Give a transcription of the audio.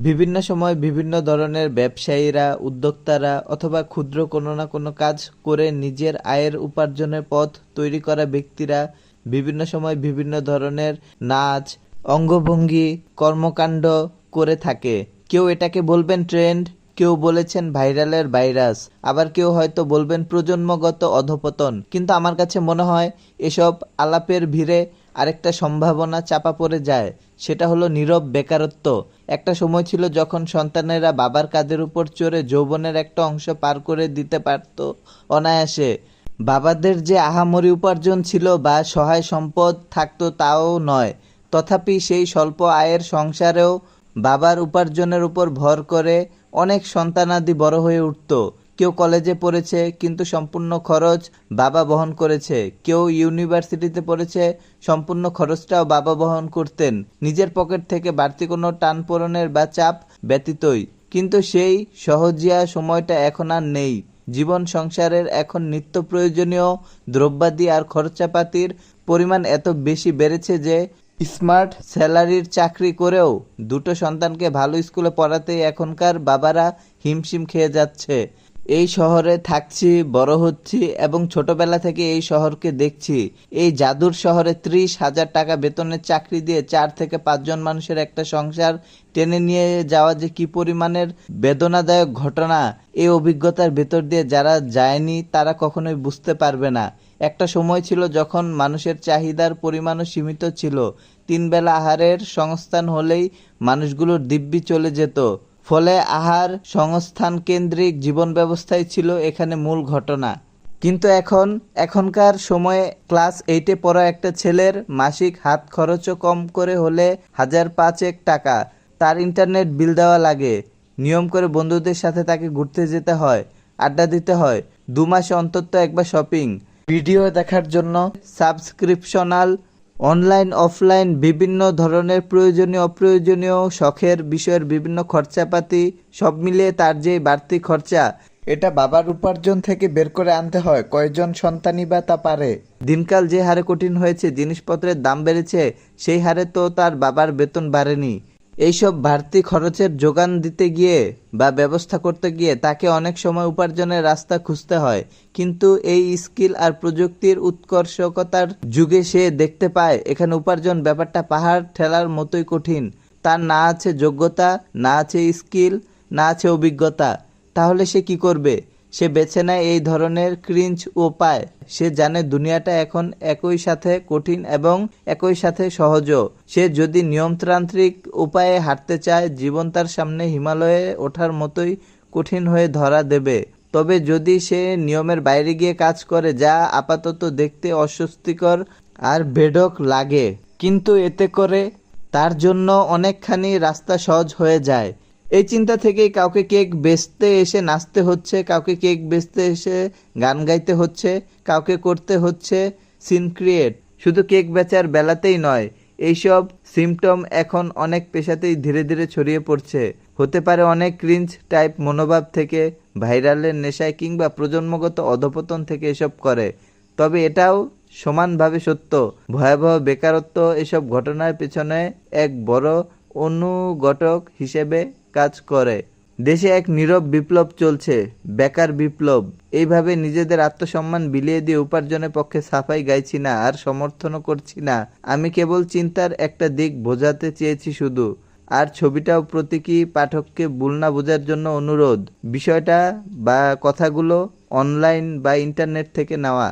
বিভিন্ন সময় বিভিন্ন ধরনের ব্যবসায়ীরা, উদ্যোক্তারা অথবা ক্ষুদ্র কোনো না কোনো কাজ করে নিজের আয়ের উপার্জনের পথ তৈরি করা ব্যক্তিরা বিভিন্ন সময় বিভিন্ন ধরনের নাচ, অঙ্গভঙ্গি, কর্মকাণ্ড করে থাকে। কেউ এটাকে বলবেন ট্রেন্ড, কেউ বলেছেন ভাইরালের ভাইরাস, আবার কেউ হয়তো বলবেন প্রজন্মগত অধঃপতন। কিন্তু আমার কাছে মনে হয় এসব আলাপের ভিড়ে আরেকটা সম্ভাবনা চাপা পড়ে যায়, সেটা হলো নীরব বেকারত্ব। একটা সময় ছিল যখন সন্তানেরা বাবার কাঁধের উপর চড়ে যৌবনের একটা অংশ পার করে দিতে পারত অনায়াসে। বাবাদের যে আহামরি উপার্জন ছিল বা সহায় সম্পদ থাকতো তাও নয়, তথাপি সেই স্বল্প আয়ের সংসারেও বাবার উপার্জনের উপর ভর করে অনেক সন্তানাদি বড় হয়ে উঠত। কেউ কলেজে পড়েছে কিন্তু সম্পূর্ণ খরচ বাবা বহন করেছে, কেউ ইউনিভার্সিটিতে পড়েছে, সম্পূর্ণ খরচটাও বাবা বহন করতেন নিজের পকেট থেকে বাড়তি কোনো টানপোড়েনের বা চাপ ব্যতীতই। কিন্তু সেই সহজিয়া সময়টা এখন আর নেই। জীবন সংসারের এখন নিত্য প্রয়োজনীয় দ্রব্যাদি আর খরচাপাতির পরিমাণ এত বেশি বেড়েছে যে স্মার্ট স্যালারির চাকরি করেও দুটো সন্তানকে ভালো স্কুলে পড়াতেই এখনকার বাবারা হিমশিম খেয়ে যাচ্ছে। এই শহরে থাকছি, বড় হচ্ছি এবং ছোটবেলা থেকে এই শহরকে দেখছি। এই জাদুর শহরে 30,000 টাকা বেতনের চাকরি দিয়ে 4 থেকে 5 জন মানুষের একটা সংসার টেনে নিয়ে যাওয়া যে কি পরিমাণের বেদনাদায়ক ঘটনা, এই অভিজ্ঞতার ভেতর দিয়ে যারা যায়নি তারা কখনোই বুঝতে পারবে না। একটা সময় ছিল যখন মানুষের চাহিদার পরিমাণও সীমিত ছিল। 3 বেলা আহারের সংস্থান হলেই মানুষগুলোর দিব্যি চলে যেত। ফলে আহার সংস্থান কেন্দ্রিক জীবন ব্যবস্থাই ছিল এখানে মূল ঘটনা। কিন্তু এখনকার সময়ে ক্লাস 8-এ পড়া একটা ছেলের মাসিক হাত খরচও কম করে হলে 1,500 টাকা। তার ইন্টারনেট বিল দেওয়া লাগে, নিয়ম করে বন্ধুদের সাথে তাকে ঘুরতে যেতে হয়, আড্ডা দিতে হয়, 2 মাসে অন্তত একবার শপিং, ভিডিও দেখার জন্য সাবস্ক্রিপশনাল, অনলাইন অফলাইন বিভিন্ন ধরনের প্রয়োজনীয় অপ্রয়োজনীয় শখের বিষয়ের বিভিন্ন খরচাপাতি সব মিলিয়ে তার যে বাড়তি খরচা, এটা বাবার উপার্জন থেকে বের করে আনতে হয়। কয়জন সন্তানই বা তা পারে? দিনকাল যে হারে কঠিন হয়েছে, জিনিসপত্রের দাম বেড়েছে, সেই হারে তো তার বাবার বেতন বাড়েনি। এইসব বাড়তি খরচের যোগান দিতে গিয়ে বা ব্যবস্থা করতে গিয়ে তাকে অনেক সময় উপার্জনের রাস্তা খুঁজতে হয়। কিন্তু এই স্কিল আর প্রযুক্তির উৎকর্ষকতার যুগে সে দেখতে পায় এখানে উপার্জন ব্যাপারটা পাহাড় ঠেলার মতোই কঠিন। তার না আছে যোগ্যতা, না আছে স্কিল, না আছে অভিজ্ঞতা। তাহলে সে কি করবে? সে বেছে নেয় এই ধরনের ক্রিঞ্জ উপায়। সে জানে দুনিয়াটা এখন একই সাথে কঠিন এবং একই সাথে সহজও। সে যদি নিয়মতান্ত্রিক উপায়ে হাঁটতে চায়, জীবন তার সামনে হিমালয়ে ওঠার মতোই কঠিন হয়ে ধরা দেবে। তবে যদি সে নিয়মের বাইরে গিয়ে কাজ করে, যা আপাতত দেখতে অস্বস্তিকর আর বেঢপ লাগে, কিন্তু এতে করে তার জন্য অনেকখানি রাস্তা সহজ হয়ে যায়। এই চিন্তা থেকেই কাউকে কেক বেচতে এসে নাচতে হচ্ছে, কাউকে কেক বেচতে এসে গান গাইতে হচ্ছে, কাউকে করতে হচ্ছে সিন ক্রিয়েট। শুধু কেক বেচার বেলাতেই নয়, এইসব সিমটম এখন অনেক পেশাতেই ধীরে ধীরে ছড়িয়ে পড়ছে। হতে পারে অনেক ক্রিঞ্জ টাইপ মনোভাব থেকে, ভাইরালের নেশায় কিংবা প্রজন্মগত অধঃপতন থেকে এসব করে। তবে এটাও সমানভাবে সত্য, ভয়াবহ বেকারত্ব এসব ঘটনার পেছনে এক বড় অনুঘটক হিসেবে কাজ করে। দেশে এক নীরব বিপ্লব চলছে, বেকার বিপ্লব। এইভাবে নিজেদের আত্মসম্মান বিলিয়ে দিয়ে উপার্জনের পক্ষে সাফাই গাইছি না, আর সমর্থনও করছি না। আমি কেবল চিন্তার একটা দিক বোঝাতে চেয়েছি শুধু। আর ছবিটাও প্রতীকী, পাঠককে ভুল না বোঝার জন্য অনুরোধ। বিষয়টা বা কথাগুলো অনলাইন বা ইন্টারনেট থেকে নেওয়া।